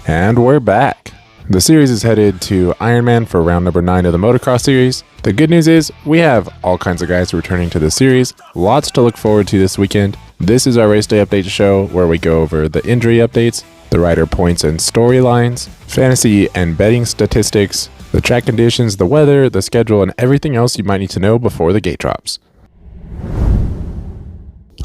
And we're back. The series is headed to Ironman for round number 9 of the Motocross series. The good news is we have all kinds of guys returning to the series. Lots to look forward to this weekend. This is our race day update show where we go over the injury updates, the rider points and storylines, fantasy and betting statistics, the track conditions, the weather, the schedule, and everything else you might need to know before the gate drops.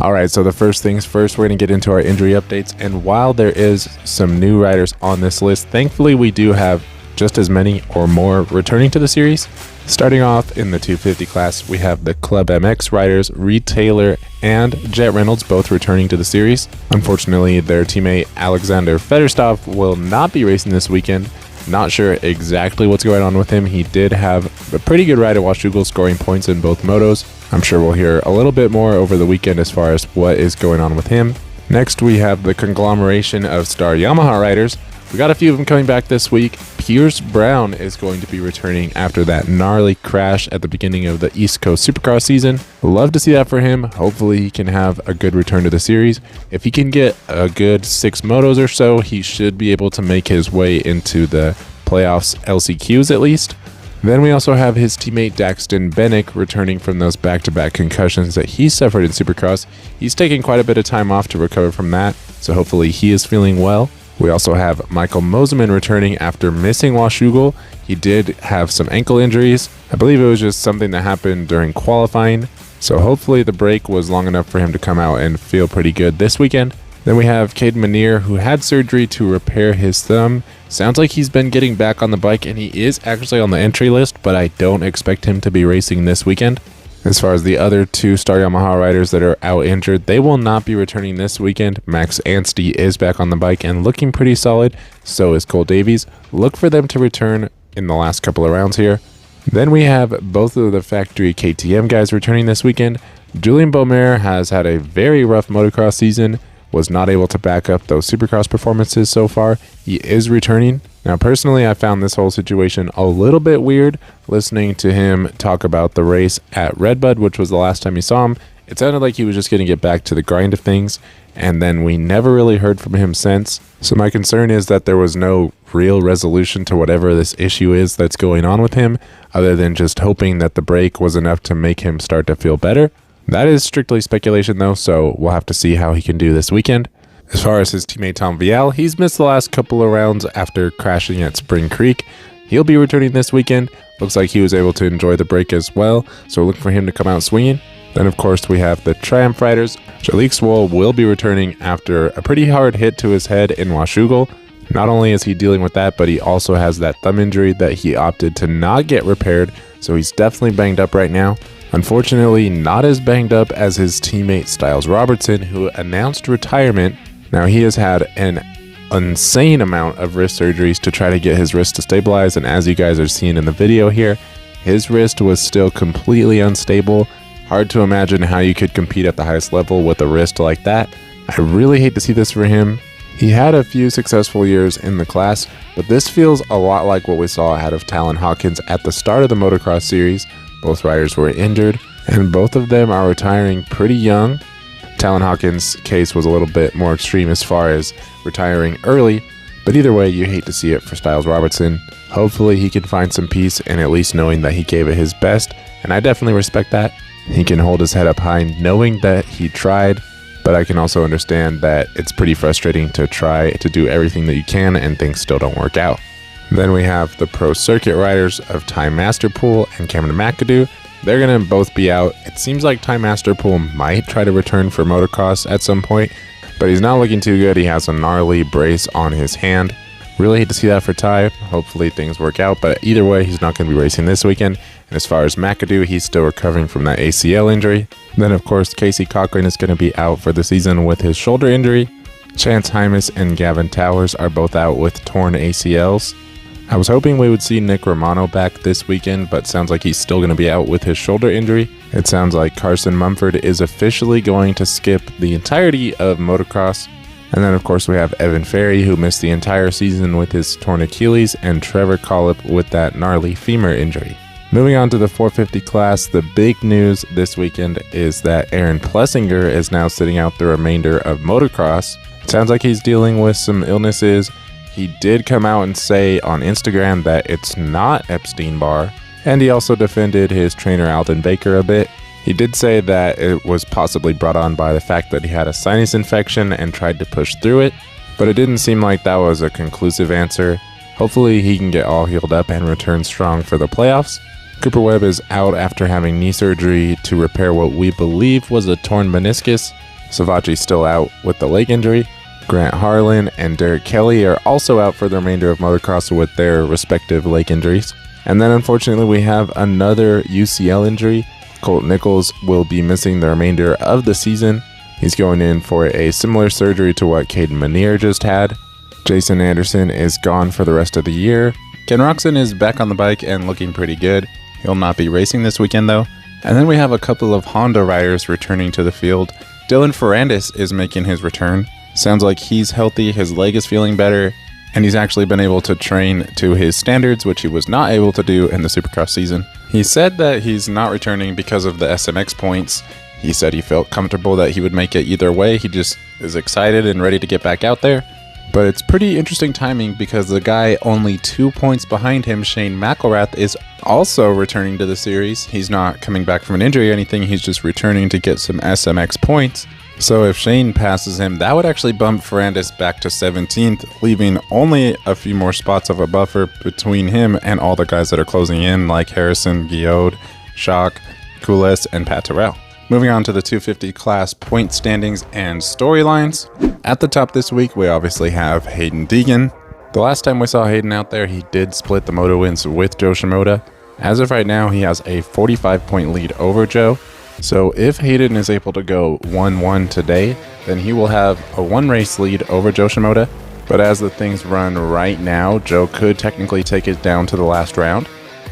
Alright, so the first things first, we're going to get into our injury updates, and while there is some new riders on this list, thankfully we do have just as many or more returning to the series. Starting off in the 250 class, we have the Club MX riders, Reed Taylor and Jet Reynolds, both returning to the series. Unfortunately, their teammate Alexander Federstov will not be racing this weekend. Not sure exactly what's going on with him. He did have a pretty good ride at Washougal, scoring points in both motos. I'm sure we'll hear a little bit more over the weekend as far as what is going on with him. Next, we have the conglomeration of Star Yamaha riders. We got a few of them coming back this week. Pierce Brown is going to be returning after that gnarly crash at the beginning of the East Coast Supercross season. Love to see that for him. Hopefully he can have a good return to the series. If he can get a good 6 motos or so, he should be able to make his way into the playoffs LCQs at least. Then we also have his teammate Daxton Bennick returning from those back-to-back concussions that he suffered in Supercross. He's taking quite a bit of time off to recover from that, so hopefully he is feeling well. We also have Michael Moseman returning after missing Washougal. He did have some ankle injuries. I believe it was just something that happened during qualifying, so hopefully the break was long enough for him to come out and feel pretty good this weekend. Then we have Cade Manier, who had surgery to repair his thumb. Sounds like he's been getting back on the bike, and he is actually on the entry list, but I don't expect him to be racing this weekend. As far as the other 2 Star Yamaha riders that are out injured, they will not be returning this weekend. Max Anstey is back on the bike and looking pretty solid, so is Cole Davies. Look for them to return in the last couple of rounds here. Then we have both of the factory KTM guys returning this weekend. Julian Beaumer has had a very rough motocross season, was not able to back up those Supercross performances so far. He is returning. Now, personally, I found this whole situation a little bit weird. Listening to him talk about the race at Redbud, which was the last time you saw him, it sounded like he was just going to get back to the grind of things, and then we never really heard from him since. So my concern is that there was no real resolution to whatever this issue is that's going on with him, other than just hoping that the break was enough to make him start to feel better. That is strictly speculation though, so we'll have to see how he can do this weekend. As far as his teammate Tom Vial, he's missed the last couple of rounds after crashing at Spring Creek. He'll be returning this weekend. Looks like he was able to enjoy the break as well, so look for him to come out swinging. Then of course we have the Triumph riders. Jalik Swoll will be returning after a pretty hard hit to his head in Washougal. Not only is he dealing with that, but he also has that thumb injury that he opted to not get repaired, so he's definitely banged up right now. Unfortunately, not as banged up as his teammate Styles Robertson, who announced retirement. Now, he has had an insane amount of wrist surgeries to try to get his wrist to stabilize, and as you guys are seeing in the video here, his wrist was still completely unstable. Hard to imagine how you could compete at the highest level with a wrist like that. I really hate to see this for him. He had a few successful years in the class, but this feels a lot like what we saw out of Talon Hawkins at the start of the motocross series. Both riders were injured, and both of them are retiring pretty young. Talon Hawkins' case was a little bit more extreme as far as retiring early, but either way, you hate to see it for Styles Robertson. Hopefully he can find some peace in at least knowing that he gave it his best, and I definitely respect that. He can hold his head up high knowing that he tried, but I can also understand that it's pretty frustrating to try to do everything that you can and things still don't work out. Then we have the pro circuit riders of Ty Masterpool and Cameron McAdoo. They're going to both be out. It seems like Ty Masterpool might try to return for motocross at some point, but he's not looking too good. He has a gnarly brace on his hand. Really hate to see that for Ty. Hopefully things work out, but either way, he's not going to be racing this weekend. And as far as McAdoo, he's still recovering from that ACL injury. Then, of course, Casey Cochran is going to be out for the season with his shoulder injury. Chance Hymas and Gavin Towers are both out with torn ACLs. I was hoping we would see Nick Romano back this weekend, but sounds like he's still going to be out with his shoulder injury. It sounds like Carson Mumford is officially going to skip the entirety of motocross. And then, of course, we have Evan Ferry, who missed the entire season with his torn Achilles, and Trevor Collip with that gnarly femur injury. Moving on to the 450 class, the big news this weekend is that Aaron Plessinger is now sitting out the remainder of motocross. It sounds like he's dealing with some illnesses. he did come out and say on Instagram that it's not Epstein-Barr, and he also defended his trainer Alden Baker a bit. He did say that it was possibly brought on by the fact that he had a sinus infection and tried to push through it, but it didn't seem like that was a conclusive answer. Hopefully he can get all healed up and return strong for the playoffs. Cooper Webb is out after having knee surgery to repair what we believe was a torn meniscus. Savachi's still out with the leg injury. Grant Harlan and Derek Kelly are also out for the remainder of motocross with their respective leg injuries. And then unfortunately we have another UCL injury. Colt Nichols will be missing the remainder of the season. He's going in for a similar surgery to what Caden Manier just had. Jason Anderson is gone for the rest of the year. Ken Roxon is back on the bike and looking pretty good. He'll not be racing this weekend though. And then we have a couple of Honda riders returning to the field. Dylan Ferrandis is making his return. Sounds like he's healthy, his leg is feeling better, and he's actually been able to train to his standards, which he was not able to do in the Supercross season. He said that he's not returning because of the SMX points. He said he felt comfortable that he would make it either way. He just is excited and ready to get back out there. But it's pretty interesting timing because the guy only 2 points behind him, Shane McElrath, is also returning to the series. He's not coming back from an injury or anything. He's just returning to get some SMX points. So if Shane passes him, that would actually bump Ferrandis back to 17th, leaving only a few more spots of a buffer between him and all the guys that are closing in, like Harrison, Guillaume, Schock, Coules, and Pat Terrell. Moving on to the 250 class point standings and storylines. At the top this week, we obviously have Hayden Deegan. The last time we saw Hayden out there, he did split the moto wins with Joe Shimoda. As of right now, he has a 45-point lead over Joe. So if Hayden is able to go 1-1 today, then he will have a one-race lead over Joe Shimoda. But as the things run right now, Joe could technically take it down to the last round.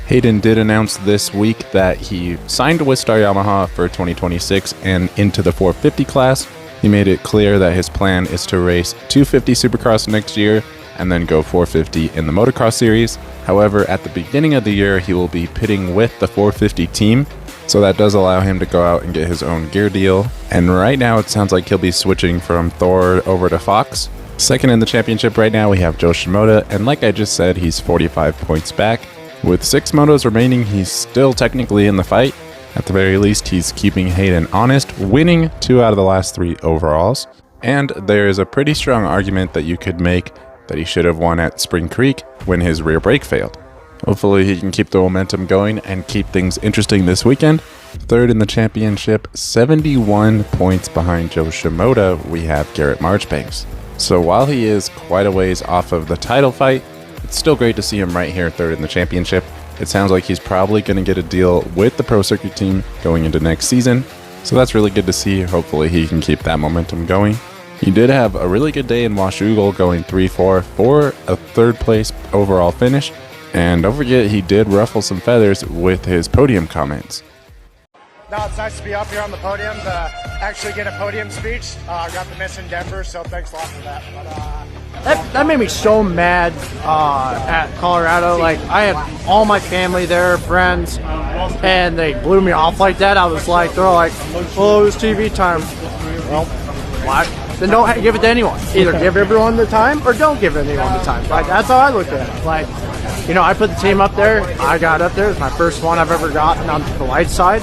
Hayden did announce this week that he signed with Star Yamaha for 2026 and into the 450 class. He made it clear that his plan is to race 250 Supercross next year and then go 450 in the Motocross series. However, at the beginning of the year, he will be pitting with the 450 team. So that does allow him to go out and get his own gear deal. And right now it sounds like he'll be switching from Thor over to Fox. Second in the championship right now we have Joe Shimoda, and like I just said, he's 45 points back. With 6 motos remaining, he's still technically in the fight. At the very least, he's keeping Hayden honest, winning 2 out of the last 3 overalls. And there is a pretty strong argument that you could make that he should have won at Spring Creek when his rear brake failed. Hopefully he can keep the momentum going and keep things interesting this weekend. Third in the championship, 71 points behind Joe Shimoda, we have Garrett Marchbanks. So while he is quite a ways off of the title fight, it's still great to see him right here third in the championship. It sounds like he's probably going to get a deal with the Pro Circuit team going into next season. So that's really good to see. Hopefully he can keep that momentum going. He did have a really good day in Washougal, going 3-4 for a third place overall finish. And don't forget, he did ruffle some feathers with his podium comments. No, it's nice to be up here on the podium to actually get a podium speech. I got the miss in Denver, so thanks a lot for that. But, that made me so mad at Colorado. Like, I had all my family there, friends, and they blew me off like that. I was like, they're like, oh, it was TV time. Well, why? Then don't give it to anyone. Either give everyone the time or don't give anyone the time. Like, that's how I look at it. Like, you know, I put the team up there. I got up there. It's my first one I've ever gotten on the light side.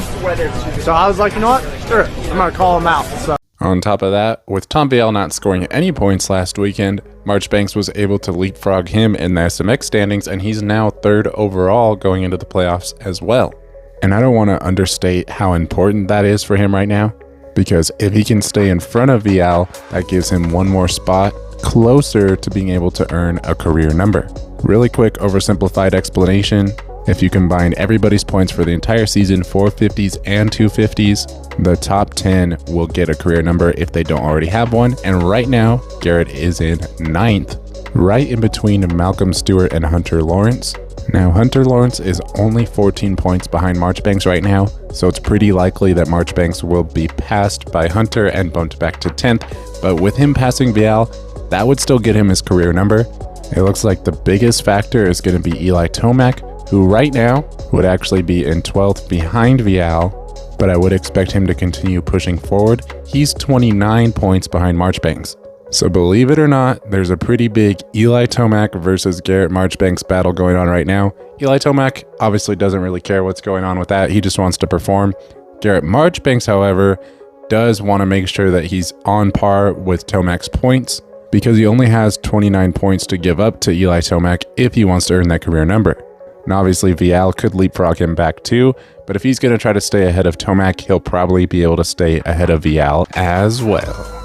So I was like, you know what? Sure, I'm going to call them out. So. On top of that, with Tom Vial not scoring any points last weekend, Marchbanks was able to leapfrog him in the SMX standings, and he's now third overall going into the playoffs as well. And I don't want to understate how important that is for him right now, because if he can stay in front of Vial, that gives him one more spot closer to being able to earn a career number. Really quick oversimplified explanation. If you combine everybody's points for the entire season, 450s and 250s, the top 10 will get a career number if they don't already have one. And right now, Garrett is in 9th, right in between Malcolm Stewart and Hunter Lawrence. Now, Hunter Lawrence is only 14 points behind Marchbanks right now, so it's pretty likely that Marchbanks will be passed by Hunter and bumped back to 10th. But with him passing Vial, that would still get him his career number. It looks like the biggest factor is going to be Eli Tomac, who right now would actually be in 12th behind Vial, but I would expect him to continue pushing forward. He's 29 points behind Marchbanks. So believe it or not, there's a pretty big Eli Tomac versus Garrett Marchbanks battle going on right now. Eli Tomac obviously doesn't really care what's going on with that. He just wants to perform. Garrett Marchbanks, however, does want to make sure that he's on par with Tomac's points because he only has 29 points to give up to Eli Tomac if he wants to earn that career number. And obviously Vial could leapfrog him back too, but if he's going to try to stay ahead of Tomac, he'll probably be able to stay ahead of Vial as well.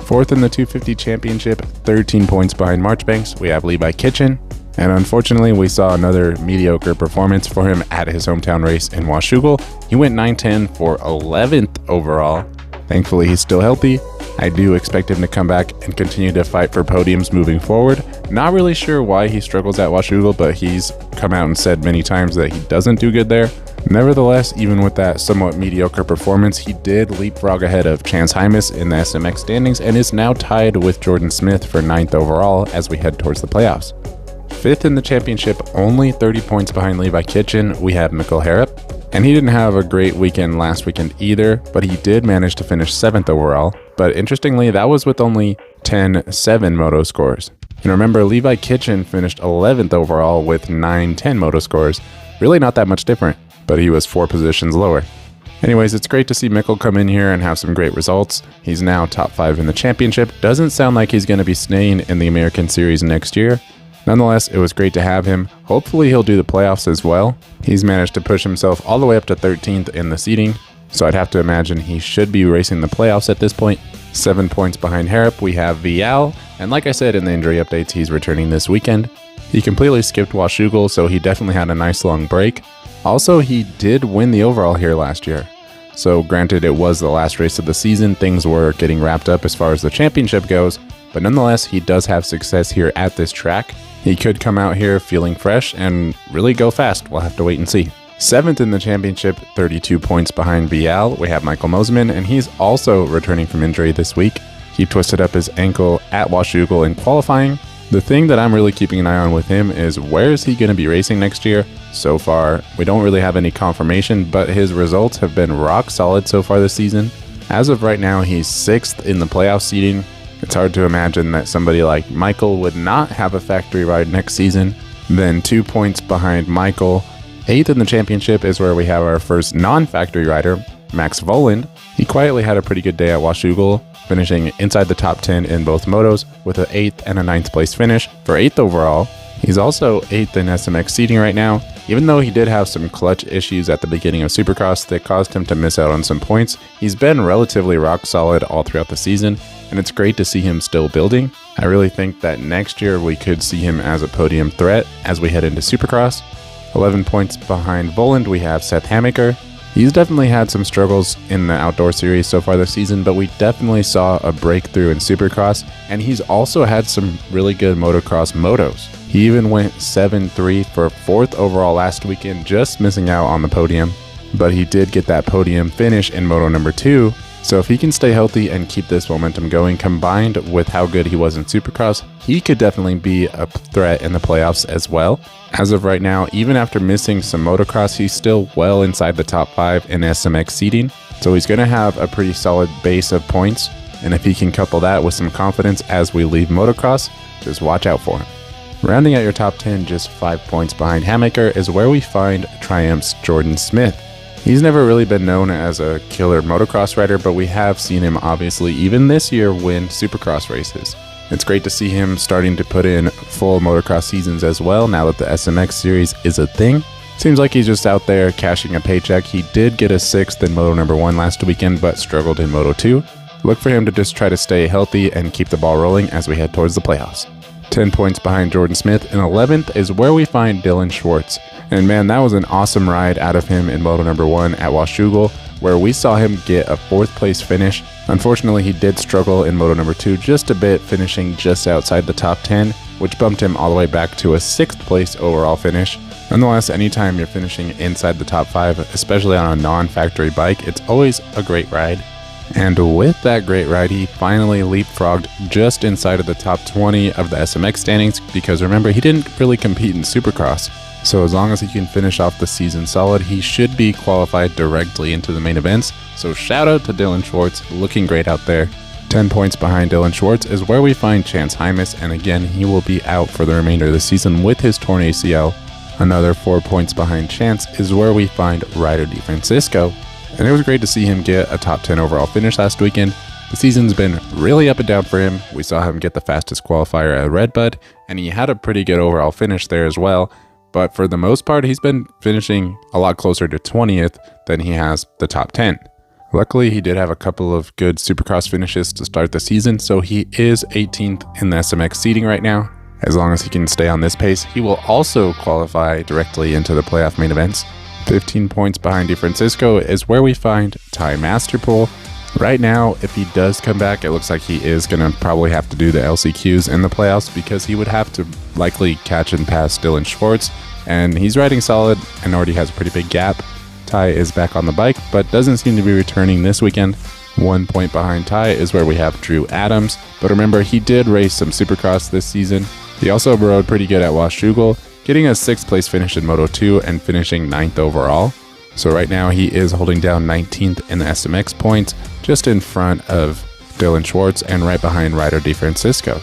Fourth in the 250 championship, 13 points behind Marchbanks, we have Levi Kitchen. And unfortunately, we saw another mediocre performance for him at his hometown race in Washougal. He went 9:10 for 11th overall. Thankfully, he's still healthy. I do expect him to come back and continue to fight for podiums moving forward. Not really sure why he struggles at Washougal, but he's come out and said many times that he doesn't do good there. Nevertheless, even with that somewhat mediocre performance, he did leapfrog ahead of Chance Hymas in the SMX standings and is now tied with Jordan Smith for 9th overall as we head towards the playoffs. Fifth in the championship, only 30 points behind Levi Kitchen, we have Mikkel Harrop. And he didn't have a great weekend last weekend either, but he did manage to finish 7th overall. But interestingly, that was with only 10-7 moto scores. And remember, Levi Kitchen finished 11th overall with 9-10 moto scores. Really not that much different, but he was 4 positions lower. Anyways, it's great to see Mikkel come in here and have some great results. He's now top 5 in the championship. Doesn't sound like he's going to be staying in the American Series next year. Nonetheless, it was great to have him. Hopefully he'll do the playoffs as well. He's managed to push himself all the way up to 13th in the seeding, so I'd have to imagine he should be racing the playoffs at this point. 7 points behind Harrop, we have Vial, and like I said in the injury updates, he's returning this weekend. He completely skipped Washougal, so he definitely had a nice long break. Also, he did win the overall here last year. So granted, it was the last race of the season, things were getting wrapped up as far as the championship goes, but nonetheless, he does have success here at this track. He could come out here feeling fresh and really go fast. We'll have to wait and see. 7th in the championship, 32 points behind Vial, we have Michael Mosman, and he's also returning from injury this week. He twisted up his ankle at Washougal in qualifying. The thing that I'm really keeping an eye on with him is where is he going to be racing next year? So far, we don't really have any confirmation, but his results have been rock solid so far this season. As of right now, he's 6th in the playoff seeding. It's hard to imagine that somebody like Michael would not have a factory ride next season. Then 2 points behind Michael. 8th in the championship is where we have our first non-factory rider, Max Voland. He quietly had a pretty good day at Washougal, finishing inside the top 10 in both motos with an 8th and a 9th place finish for 8th overall. He's also 8th in SMX seeding right now, even though he did have some clutch issues at the beginning of Supercross that caused him to miss out on some points. He's been relatively rock solid all throughout the season, and it's great to see him still building. I really think that next year we could see him as a podium threat as we head into Supercross. 11 points behind Voland, we have Seth Hamaker. He's definitely had some struggles in the outdoor series so far this season, but we definitely saw a breakthrough in Supercross, and he's also had some really good motocross motos. He even went 7-3 for 4th overall last weekend, just missing out on the podium, but he did get that podium finish in moto number 2. So if he can stay healthy and keep this momentum going, combined with how good he was in Supercross, he could definitely be a threat in the playoffs as well. As of right now, even after missing some motocross, he's still well inside the top 5 in SMX seeding. So he's going to have a pretty solid base of points. And if he can couple that with some confidence as we leave motocross, just watch out for him. Rounding out your top 10, just 5 points behind Hamaker, is where we find Triumph's Jordan Smith. He's never really been known as a killer motocross rider, but we have seen him obviously even this year win Supercross races. It's great to see him starting to put in full motocross seasons as well now that the SMX series is a thing. Seems like he's just out there cashing a paycheck. He did get a 6th in Moto number 1 last weekend, but struggled in Moto 2. Look for him to just try to stay healthy and keep the ball rolling as we head towards the playoffs. 10 points behind Jordan Smith, and 11th is where we find Dylan Schwartz. And man, that was an awesome ride out of him in Moto number 1 at Washougal, where we saw him get a 4th place finish. Unfortunately, he did struggle in Moto number 2 just a bit, finishing just outside the top 10, which bumped him all the way back to a 6th place overall finish. Nonetheless, anytime you're finishing inside the top 5, especially on a non-factory bike, it's always a great ride. And with that great ride, he finally leapfrogged just inside of the top 20 of the SMX standings, because remember, he didn't really compete in Supercross. So as long as he can finish off the season solid, he should be qualified directly into the main events. So shout out to Dylan Schwartz, looking great out there. 10 points behind Dylan Schwartz is where we find Chance Hymas, and again, he will be out for the remainder of the season with his torn ACL. Another 4 points behind Chance is where we find Ryder DeFrancisco, and it was great to see him get a top 10 overall finish last weekend. The season's been really up and down for him. We saw him get the fastest qualifier at Redbud, and he had a pretty good overall finish there as well. But for the most part, he's been finishing a lot closer to 20th than he has the top 10. Luckily, he did have a couple of good Supercross finishes to start the season, so he is 18th in the SMX seeding right now. As long as he can stay on this pace, he will also qualify directly into the playoff main events. 15 points behind DeFrancisco is where we find Ty Masterpool. Right now, if he does come back, it looks like he is going to probably have to do the LCQs in the playoffs because he would have to likely catch and pass Dylan Schwartz, and he's riding solid and already has a pretty big gap. Ty is back on the bike, but doesn't seem to be returning this weekend. 1 point behind Ty is where we have Drew Adams, but remember, he did race some Supercross this season. He also rode pretty good at Washougal, getting a 6th place finish in Moto 2 and finishing 9th overall. So right now he is holding down 19th in the SMX points, just in front of Dylan Schwartz and right behind Ryder DeFrancisco.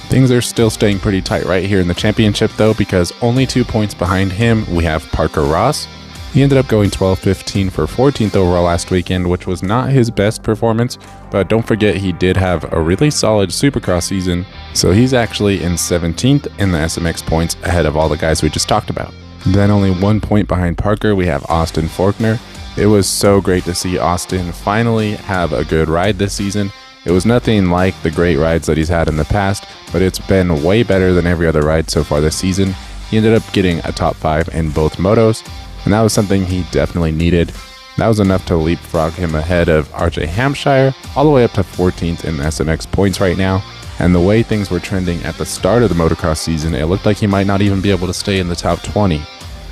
Things are still staying pretty tight right here in the championship though, because only 2 points behind him we have Parker Ross. He ended up going 12-15 for 14th overall last weekend, which was not his best performance, but don't forget he did have a really solid Supercross season, so he's actually in 17th in the SMX points ahead of all the guys we just talked about. Then only 1 point behind Parker, we have Austin Faulkner. It was so great to see Austin finally have a good ride this season. It was nothing like the great rides that he's had in the past, but it's been way better than every other ride so far this season. He ended up getting a top 5 in both motos, and that was something he definitely needed. That was enough to leapfrog him ahead of RJ Hampshire, all the way up to 14th in the SMX points right now. And the way things were trending at the start of the motocross season, it looked like he might not even be able to stay in the top 20.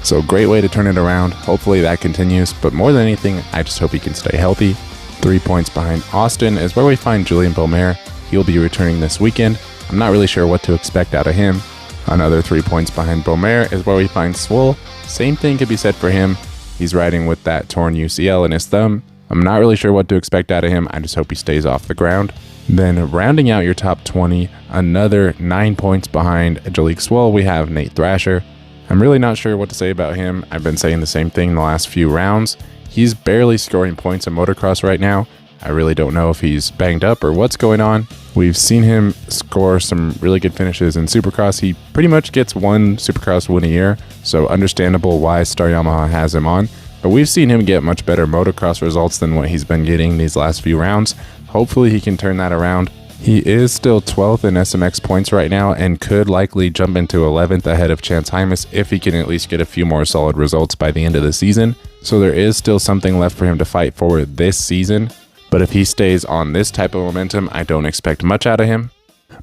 So great way to turn it around. Hopefully that continues, but more than anything, I just hope he can stay healthy. 3 points behind Austin is where we find Julian Beaumer. He'll be returning this weekend. I'm not really sure what to expect out of him. Another 3 points behind Beaumer is where we find Swole. Same thing could be said for him. He's riding with that torn UCL in his thumb. I'm not really sure what to expect out of him. I just hope he stays off the ground. Then rounding out your top 20, another 9 points behind Jalek Swole, we have Nate Thrasher. I'm really not sure what to say about him. I've been saying the same thing the last few rounds. He's barely scoring points in motocross right now. I really don't know if he's banged up or what's going on. We've seen him score some really good finishes in Supercross. He pretty much gets one Supercross win a year, so understandable why Star Yamaha has him on. But we've seen him get much better motocross results than what he's been getting these last few rounds. Hopefully he can turn that around. He is still 12th in SMX points right now and could likely jump into 11th ahead of Chance Hymas if he can at least get a few more solid results by the end of the season. So there is still something left for him to fight for this season. But if he stays on this type of momentum, I don't expect much out of him.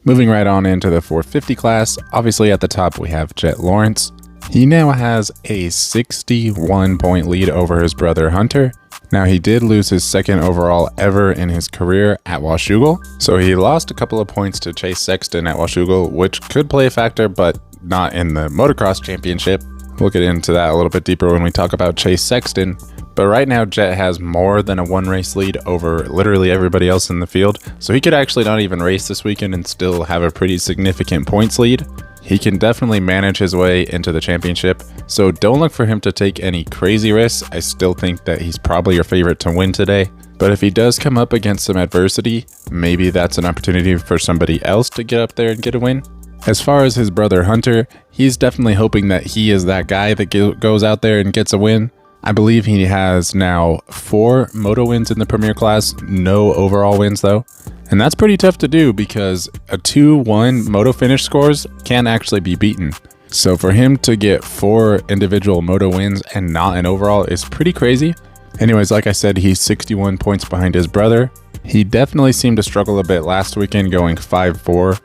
Moving right on into the 450 class, obviously at the top we have Jet Lawrence. He now has a 61 point lead over his brother Hunter. Now he did lose his second overall ever in his career at Washougal, so he lost a couple of points to Chase Sexton at Washougal, which could play a factor, but not in the motocross championship. We'll get into that a little bit deeper when we talk about Chase Sexton. But right now, Jet has more than a one race lead over literally everybody else in the field, so he could actually not even race this weekend and still have a pretty significant points lead. He can definitely manage his way into the championship, so don't look for him to take any crazy risks. I still think that he's probably your favorite to win today. But if he does come up against some adversity, maybe that's an opportunity for somebody else to get up there and get a win. As far as his brother Hunter, he's definitely hoping that he is that guy that goes out there and gets a win. I believe he has now 4 moto wins in the Premier class, no overall wins though. And that's pretty tough to do because a 2-1 moto finish scores can actually be beaten. So for him to get 4 individual moto wins and not an overall is pretty crazy. Anyways, like I said, he's 61 points behind his brother. He definitely seemed to struggle a bit last weekend, going 5-4 for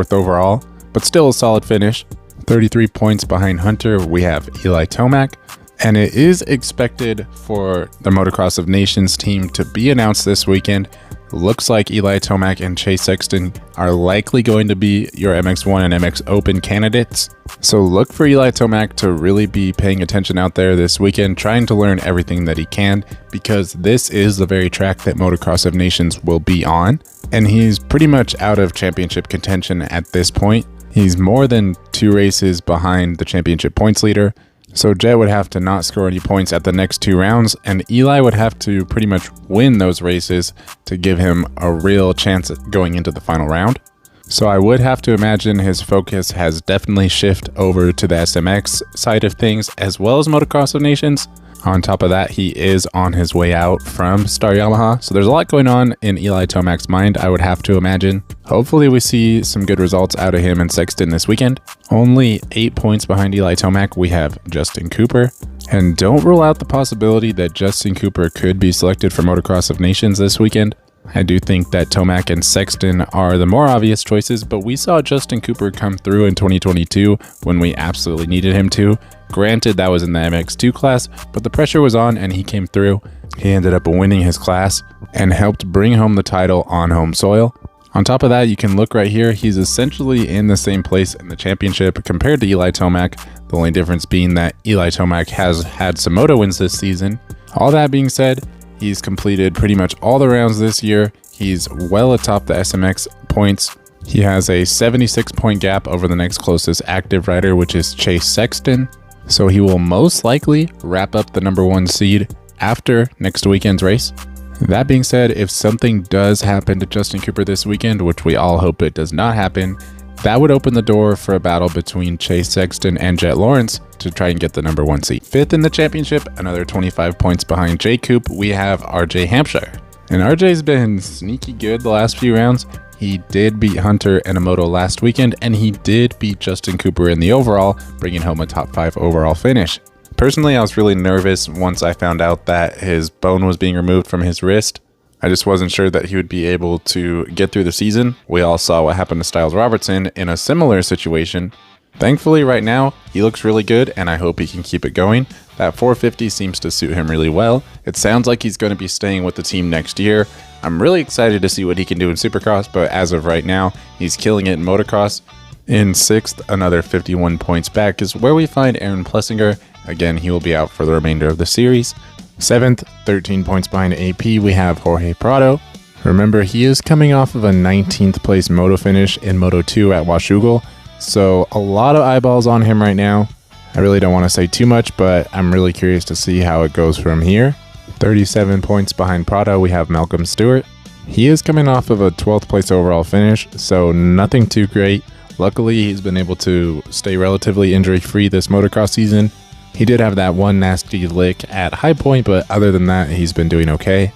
4th overall, but still a solid finish. 33 points behind Hunter, we have Eli Tomac. And it is expected for the Motocross of Nations team to be announced this weekend. looks like Eli Tomac and Chase Sexton are likely going to be your MX1 and MX Open candidates. So look for Eli Tomac to really be paying attention out there this weekend, trying to learn everything that he can, because this is the very track that Motocross of Nations will be on. And he's pretty much out of championship contention at this point. He's more than 2 races behind the championship points leader. So Jet would have to not score any points at the next 2 rounds, and Eli would have to pretty much win those races to give him a real chance at going into the final round. So I would have to imagine his focus has definitely shifted over to the SMX side of things, as well as Motocross of Nations. On top of that, he is on his way out from Star Yamaha. So there's a lot going on in Eli Tomac's mind, I would have to imagine. Hopefully we see some good results out of him and Sexton this weekend. Only 8 points behind Eli Tomac, we have Justin Cooper. And don't rule out the possibility that Justin Cooper could be selected for Motocross of Nations this weekend. I do think that Tomac and Sexton are the more obvious choices, but we saw Justin Cooper come through in 2022 when we absolutely needed him to. Granted, that was in the MX2 class, but the pressure was on and he came through. He ended up winning his class and helped bring home the title on home soil. On top of that, you can look right here, he's essentially in the same place in the championship compared to Eli Tomac, the only difference being that Eli Tomac has had some moto wins this season. All that being said, he's completed pretty much all the rounds this year. He's well atop the SMX points. He has a 76 point gap over the next closest active rider, which is Chase Sexton. So he will most likely wrap up the #1 seed after next weekend's race. That being said, if something does happen to Justin Cooper this weekend, which we all hope it does not happen, that would open the door for a battle between Chase Sexton and Jet Lawrence to try and get the #1 seed. 5th in the championship, another 25 points behind J Coop, we have RJ Hampshire. And RJ's been sneaky good the last few rounds. He did beat Hunter in a moto last weekend, and he did beat Justin Cooper in the overall, bringing home a top 5 overall finish. Personally, I was really nervous once I found out that his bone was being removed from his wrist. I just wasn't sure that he would be able to get through the season. We all saw what happened to Styles Robertson in a similar situation. Thankfully, right now, he looks really good, and I hope he can keep it going. That 450 seems to suit him really well. It sounds like he's going to be staying with the team next year. I'm really excited to see what he can do in Supercross, but as of right now, he's killing it in Motocross. In 6th, another 51 points back is where we find Aaron Plessinger. Again, he will be out for the remainder of the series. 7th, 13 points behind AP, we have Jorge Prado. Remember, he is coming off of a 19th place moto finish in Moto 2 at Washougal, so a lot of eyeballs on him right now. I really don't want to say too much, but I'm really curious to see how it goes from here. 37 points behind Prado, we have Malcolm Stewart. He is coming off of a 12th place overall finish, so nothing too great. Luckily, he's been able to stay relatively injury-free this motocross season. He did have that one nasty lick at High Point, but other than that, he's been doing okay.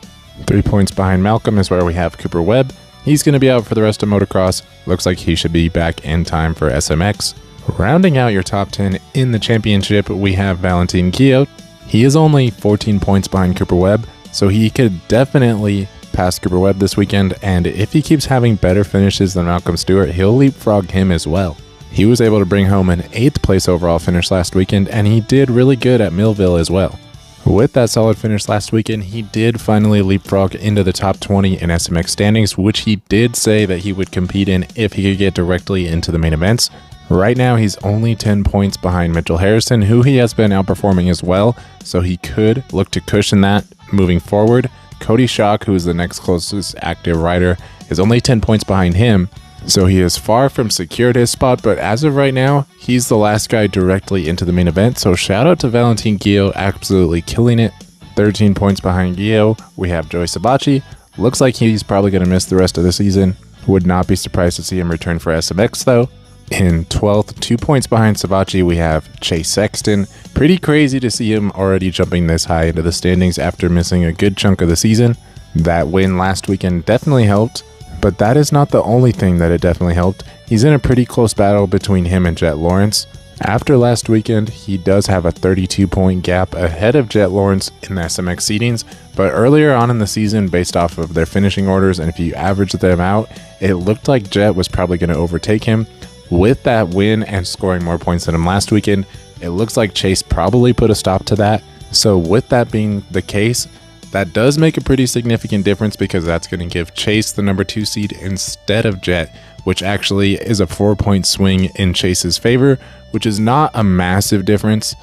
3 points behind Malcolm is where we have Cooper Webb. He's going to be out for the rest of motocross. Looks like he should be back in time for SMX. Rounding out your top 10 in the championship, we have Valentin Guillot. He is only 14 points behind Cooper Webb, so he could definitely pass Cooper Webb this weekend, and if he keeps having better finishes than Malcolm Stewart, he'll leapfrog him as well. He was able to bring home an 8th place overall finish last weekend, and he did really good at Millville as well. With that solid finish last weekend, he did finally leapfrog into the top 20 in SMX standings, which he did say that he would compete in if he could get directly into the main events. Right now, he's only 10 points behind Mitchell Harrison, who he has been outperforming as well, so he could look to cushion that moving forward. Cody Schock, who is the next closest active rider, is only 10 points behind him, so he is far from secured his spot, but as of right now, he's the last guy directly into the main event, so shout out to Valentin Guillot, absolutely killing it. 13 points behind Guillot, we have Joey Sabachi. Looks like he's probably going to miss the rest of the season. Would not be surprised to see him return for SMX though. In 12th, 2 points behind Sabachi, we have Chase Sexton. Pretty crazy to see him already jumping this high into the standings after missing a good chunk of the season. That win last weekend definitely helped, but that is not the only thing that it definitely helped. He's in a pretty close battle between him and Jet Lawrence. After last weekend, he does have a 32-point gap ahead of Jet Lawrence in the SMX seedings, but earlier on in the season, based off of their finishing orders, and if you average them out, it looked like Jet was probably going to overtake him. With that win and scoring more points than him last weekend, it looks like Chase probably put a stop to that. So with that being the case, That does make a pretty significant difference because that's going to give Chase the number 2 seed instead of Jet, which actually is a 4-point swing in Chase's favor, which is not a massive difference.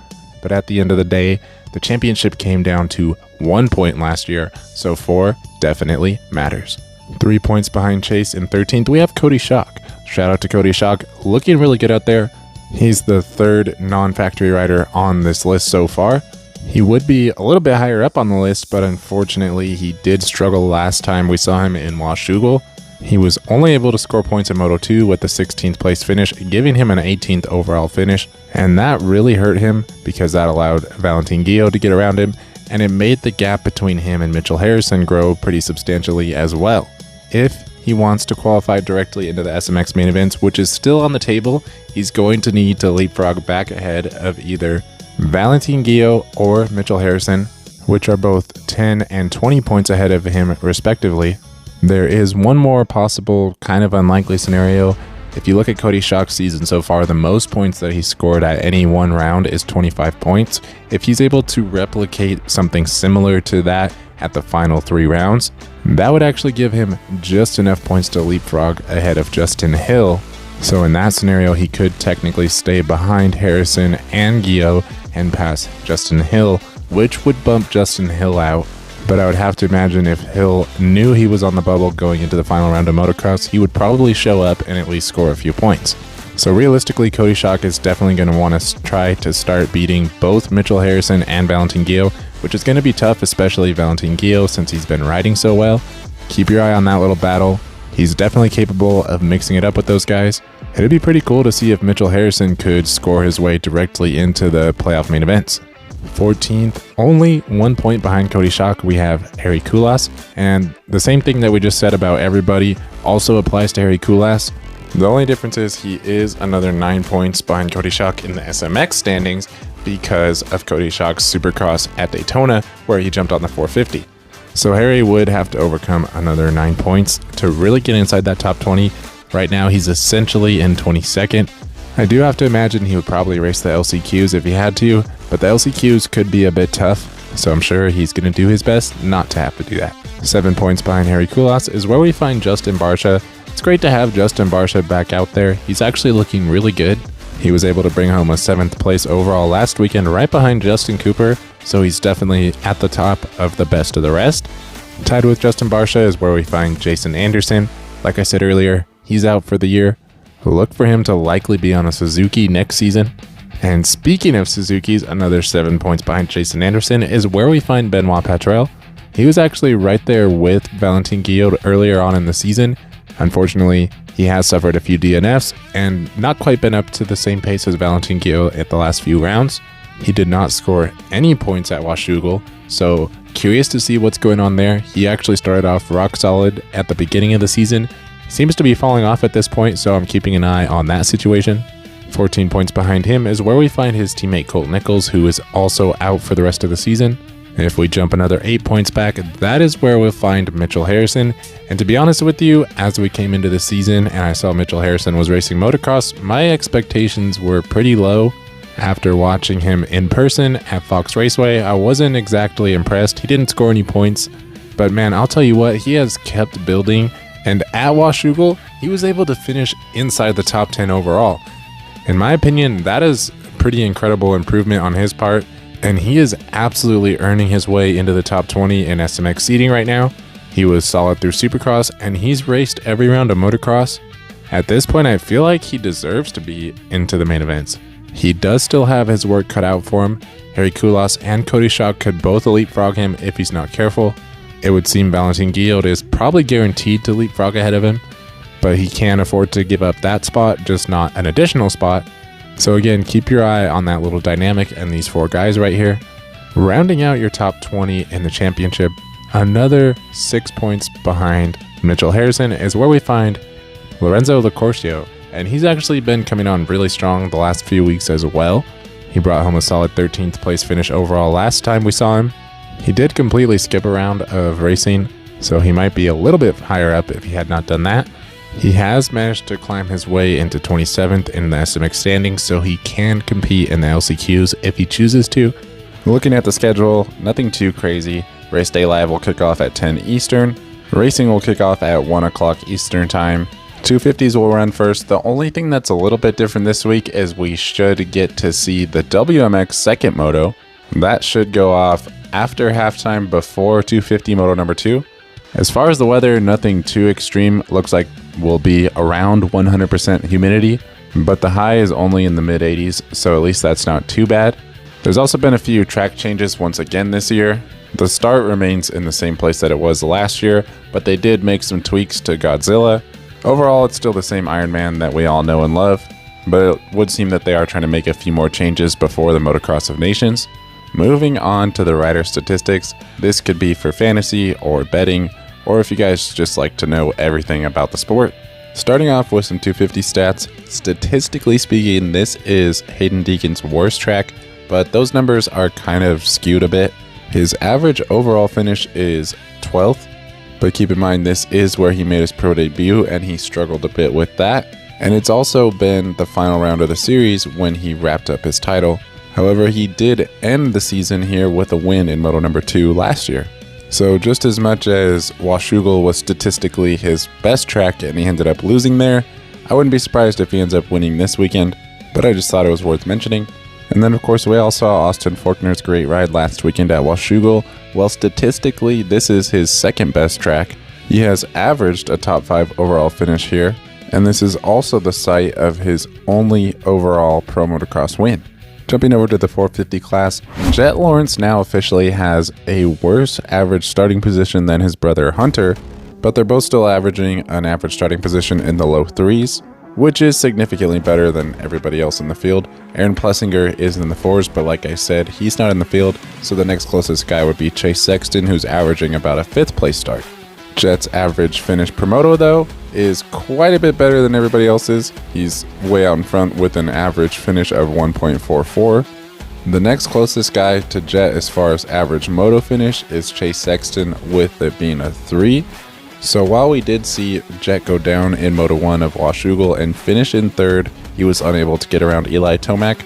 But at the end of the day, the championship came down to 1 point last year, so 4 definitely matters. 3 points behind Chase in 13th, we have Cody Schock. Shout out to Cody Schock, looking really good out there. He's the 3rd non-factory rider on this list so far. He would be a little bit higher up on the list, but unfortunately he did struggle last time we saw him in Washougal. He was only able to score points in Moto 2 with the 16th place finish, giving him an 18th overall finish, and that really hurt him because that allowed Valentin Guillot to get around him, and it made the gap between him and Mitchell Harrison grow pretty substantially as well. If he wants to qualify directly into the SMX main events, which is still on the table, he's going to need to leapfrog back ahead of either Valentin Guillot or Mitchell Harrison, which are both 10 and 20 points ahead of him respectively. There is one more possible kind of unlikely scenario. If you look at Cody Schock's season so far, the most points that he scored at any one round is 25 points. If he's able to replicate something similar to that at the final 3 rounds, that would actually give him just enough points to leapfrog ahead of Justin Hill. So in that scenario, he could technically stay behind Harrison and Guillot and pass Justin Hill, which would bump Justin Hill out. But I would have to imagine if Hill knew he was on the bubble going into the final round of motocross, he would probably show up and at least score a few points. So realistically, Cody Schock is definitely going to want to try to start beating both Mitchell Harrison and Valentin Guillot, which is going to be tough, especially Valentin Guillot since he's been riding so well. Keep your eye on that little battle. He's definitely capable of mixing it up with those guys. It'd be pretty cool to see if Mitchell Harrison could score his way directly into the playoff main events. 14th, only 1 point behind Cody Schock, we have Harry Kulas, and the same thing that we just said about everybody also applies to Harry Kulas. The only difference is he is another 9 points behind Cody Schock in the SMX standings because of Cody Schock's Supercross at Daytona, where he jumped on the 450. So Harry would have to overcome another 9 points to really get inside that top 20. Right now, he's essentially in 22nd. I do have to imagine he would probably race the LCQs if he had to, but the LCQs could be a bit tough, so I'm sure he's going to do his best not to have to do that. 7 points behind Harry Kulas is where we find Justin Barcia. It's great to have Justin Barcia back out there. He's actually looking really good. He was able to bring home a 7th place overall last weekend right behind Justin Cooper, so he's definitely at the top of the best of the rest. Tied with Justin Barcia is where we find Jason Anderson. Like I said earlier, he's out for the year. Look for him to likely be on a Suzuki next season. And speaking of Suzukis, another 7 points behind Jason Anderson is where we find Benoit Patrel. He was actually right there with Valentin Guillot earlier on in the season. Unfortunately, he has suffered a few DNFs and not quite been up to the same pace as Valentin Guillot at the last few rounds. He did not score any points at Washougal, so curious to see what's going on there. He actually started off rock solid at the beginning of the season. Seems to be falling off at this point, so I'm keeping an eye on that situation. 14 points behind him is where we find his teammate Colt Nichols, who is also out for the rest of the season. If we jump another 8 points back, that is where we'll find Mitchell Harrison. And to be honest with you, as we came into the season and I saw Mitchell Harrison was racing motocross, my expectations were pretty low. After watching him in person at Fox Raceway, I wasn't exactly impressed. He didn't score any points, but man, I'll tell you what, he has kept building. And at Washougal, he was able to finish inside the top 10 overall. In my opinion, that is pretty incredible improvement on his part, and he is absolutely earning his way into the top 20 in SMX seeding right now. He was solid through Supercross, and he's raced every round of motocross. At this point, I feel like he deserves to be into the main events. He does still have his work cut out for him. Harry Kulas and Cody Schock could both leapfrog him if he's not careful. It would seem Valentin Guillot is probably guaranteed to leapfrog ahead of him, but he can't afford to give up that spot, just not an additional spot. So again, keep your eye on that little dynamic and these 4 guys right here. Rounding out your top 20 in the championship, another 6 points behind Mitchell Harrison is where we find Lorenzo Licorcio, and he's actually been coming on really strong the last few weeks as well. He brought home a solid 13th place finish overall last time we saw him. He did completely skip a round of racing, so he might be a little bit higher up if he had not done that. He has managed to climb his way into 27th in the SMX standings, so he can compete in the LCQs if he chooses to. Looking at the schedule, nothing too crazy. Race day live will kick off at 10 Eastern. Racing will kick off at 1 o'clock Eastern time. 250s will run first. The only thing that's a little bit different this week is we should get to see the WMX second moto. That should go off after halftime before 250 moto number 2. As far as the weather, nothing too extreme. Looks like we'll be around 100% humidity, but the high is only in the mid 80s, so at least that's not too bad. There's also been a few track changes once again this year. The start remains in the same place that it was last year, but they did make some tweaks to Godzilla. Overall, it's still the same Ironman that we all know and love, but it would seem that they are trying to make a few more changes before the Motocross of Nations. Moving on to the rider statistics, this could be for fantasy or betting, or if you guys just like to know everything about the sport. Starting off with some 250 stats, statistically speaking, this is Hayden Deegan's worst track, but those numbers are kind of skewed a bit. His average overall finish is 12th, but keep in mind this is where he made his pro debut and he struggled a bit with that. And it's also been the final round of the series when he wrapped up his title. However, he did end the season here with a win in Moto number 2 last year. So just as much as Washougal was statistically his best track and he ended up losing there, I wouldn't be surprised if he ends up winning this weekend, but I just thought it was worth mentioning. And then of course we all saw Austin Faulkner's great ride last weekend at Washougal. Well, statistically this is his second best track. He has averaged a top 5 overall finish here, and this is also the site of his only overall pro motocross win. Jumping over to the 450 class, Jet Lawrence now officially has a worse average starting position than his brother Hunter, but they're both still averaging an average starting position in the low 3s, which is significantly better than everybody else in the field. Aaron Plessinger is in the 4s, but like I said, he's not in the field, so the next closest guy would be Chase Sexton, who's averaging about a 5th place start. Jet's average finish per moto, though, is quite a bit better than everybody else's. He's way out in front with an average finish of 1.44. The next closest guy to Jet as far as average moto finish is Chase Sexton, with it being a 3. So while we did see Jet go down in Moto 1 of Washougal and finish in 3rd, he was unable to get around Eli Tomac.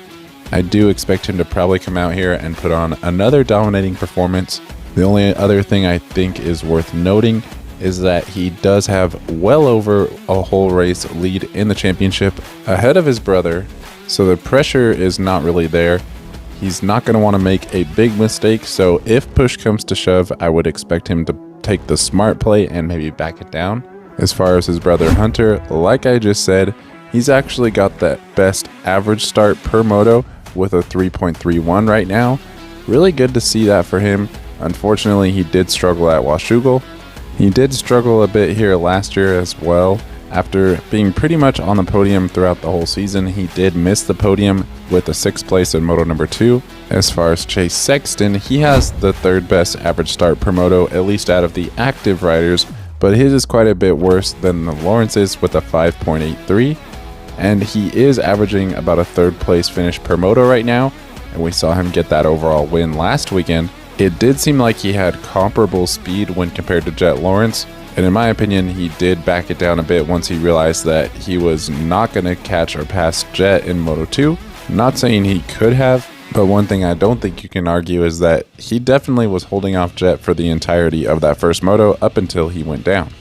I do expect him to probably come out here and put on another dominating performance. The only other thing I think is worth noting is that he does have well over a whole race lead in the championship ahead of his brother, so the pressure is not really there. He's not going to want to make a big mistake, so if push comes to shove, I would expect him to take the smart play and maybe back it down. As far as his brother Hunter, like I just said, he's actually got that best average start per moto with a 3.31 right now. Really good to see that for him. Unfortunately, he did struggle at Washougal. He did struggle a bit here last year as well. After being pretty much on the podium throughout the whole season, he did miss the podium with a 6th place in Moto number 2. As far as Chase Sexton, he has the 3rd best average start per moto, at least out of the active riders, but his is quite a bit worse than the Lawrence's with a 5.83. And he is averaging about a 3rd place finish per moto right now, and we saw him get that overall win last weekend. It did seem like he had comparable speed when compared to Jet Lawrence, and in my opinion, he did back it down a bit once he realized that he was not going to catch or pass Jet in Moto 2. Not saying he could have, but one thing I don't think you can argue is that he definitely was holding off Jet for the entirety of that first moto up until he went down.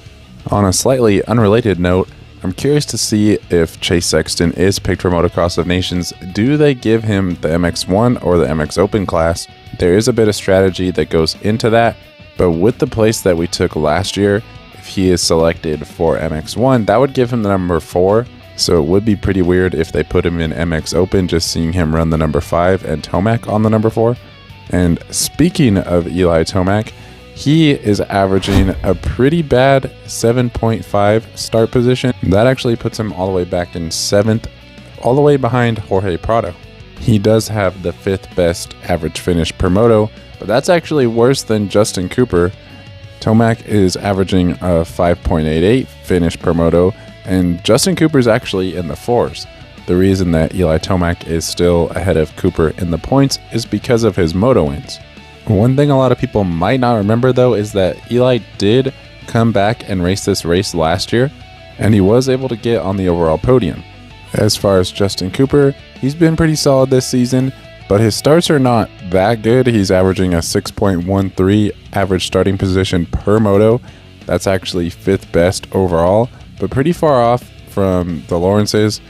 On a slightly unrelated note, I'm curious to see if Chase Sexton is picked for Motocross of Nations. Do they give him the MX1 or the MX Open class? There is a bit of strategy that goes into that, but with the place that we took last year, if he is selected for MX1, that would give him the number 4, so it would be pretty weird if they put him in MX Open, just seeing him run the number 5 and Tomac on the number 4. And speaking of Eli Tomac, he is averaging a pretty bad 7.5 start position. That actually puts him all the way back in 7th, all the way behind Jorge Prado. He does have the 5th best average finish per moto, but that's actually worse than Justin Cooper. Tomac is averaging a 5.88 finish per moto, and Justin Cooper is actually in the 4s. The reason that Eli Tomac is still ahead of Cooper in the points is because of his moto wins. One thing a lot of people might not remember though is that Eli did come back and race this race last year, and he was able to get on the overall podium. As far as Justin Cooper, he's been pretty solid this season, but his starts are not that good. He's averaging a 6.13 average starting position per moto. That's actually 5th best overall, but pretty far off from the Lawrences.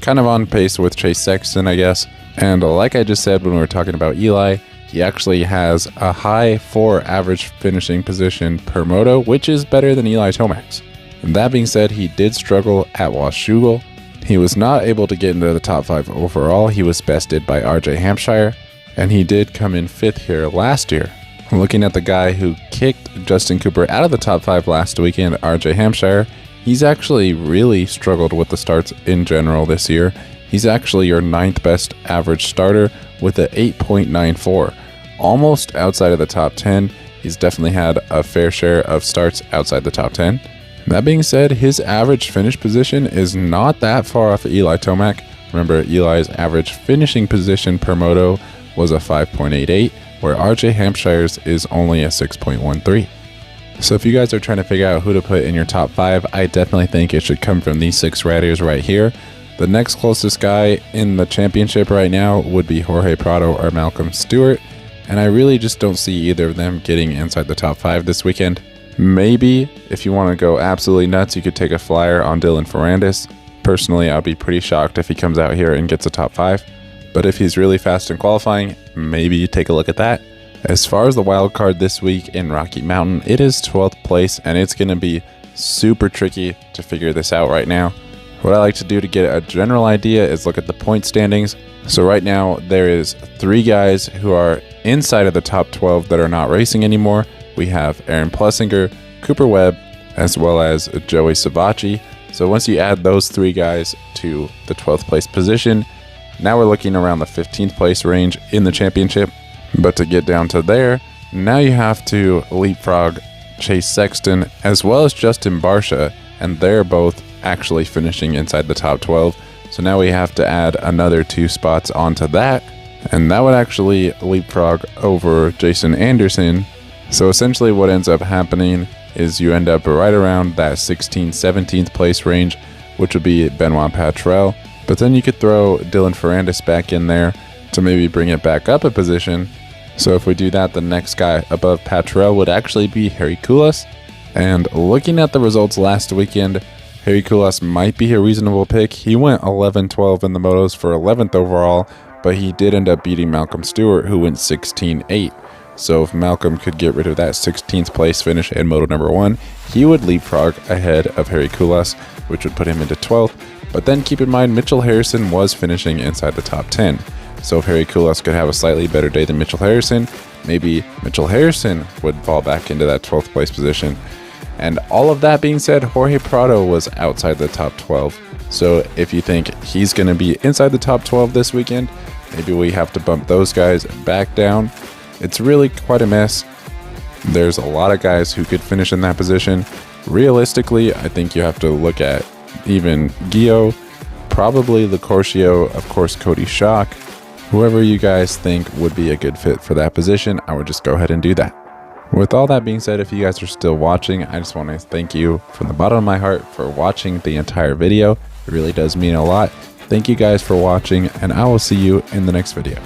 Kind of on pace with Chase Sexton, I guess. And like I just said when we were talking about Eli, he actually has a high 4 average finishing position per moto, which is better than Eli Tomac's. And that being said, he did struggle at Washougal. He was not able to get into the top 5 overall. He was bested by RJ Hampshire, and he did come in 5th here last year. Looking at the guy who kicked Justin Cooper out of the top 5 last weekend, RJ Hampshire, he's actually really struggled with the starts in general this year. He's actually your 9th best average starter with a 8.94, almost outside of the top 10. He's definitely had a fair share of starts outside the top 10. That being said, his average finish position is not that far off of Eli Tomac. Remember, Eli's average finishing position per moto was a 5.88, where RJ Hampshire's is only a 6.13. So if you guys are trying to figure out who to put in your top 5, I definitely think it should come from these 6 riders right here. The next closest guy in the championship right now would be Jorge Prado or Malcolm Stewart, and I really just don't see either of them getting inside the top 5 this weekend. Maybe, if you want to go absolutely nuts, you could take a flyer on Dylan Ferrandis. Personally, I'd be pretty shocked if he comes out here and gets a top 5. But if he's really fast in qualifying, maybe take a look at that. As far as the wild card this week in Rocky Mountain, it is 12th place, and it's going to be super tricky to figure this out right now. What I like to do to get a general idea is look at the point standings. So right now, there is 3 guys who are inside of the top 12 that are not racing anymore. We have Aaron Plessinger, Cooper Webb, as well as Joey Savacci. So once you add those 3 guys to the 12th place position, now we're looking around the 15th place range in the championship. But to get down to there, now you have to leapfrog Chase Sexton as well as Justin Barcia, and they're both actually finishing inside the top 12. So now we have to add another 2 spots onto that, and that would actually leapfrog over Jason Anderson. So essentially what ends up happening is you end up right around that 16th, 17th place range, which would be Benoit Patrell. But then you could throw Dylan Ferrandis back in there to maybe bring it back up a position. So if we do that, the next guy above Patrell would actually be Harry Koulas. And looking at the results last weekend, Harry Koulas might be a reasonable pick. He went 11-12 in the motos for 11th overall, but he did end up beating Malcolm Stewart, who went 16-8. So if Malcolm could get rid of that 16th place finish in moto number 1, he would leapfrog ahead of Harry Koulas, which would put him into 12th. But then keep in mind, Mitchell Harrison was finishing inside the top 10. So if Harry Koulas could have a slightly better day than Mitchell Harrison, maybe Mitchell Harrison would fall back into that 12th place position. And all of that being said, Jorge Prado was outside the top 12. So if you think he's going to be inside the top 12 this weekend, maybe we have to bump those guys back down. It's really quite a mess. There's a lot of guys who could finish in that position. Realistically, I think you have to look at even Gio, probably Licorcio, of course Cody Schock. Whoever you guys think would be a good fit for that position, I would just go ahead and do that. With all that being said, if you guys are still watching, I just want to thank you from the bottom of my heart for watching the entire video. It really does mean a lot. Thank you guys for watching, and I will see you in the next video.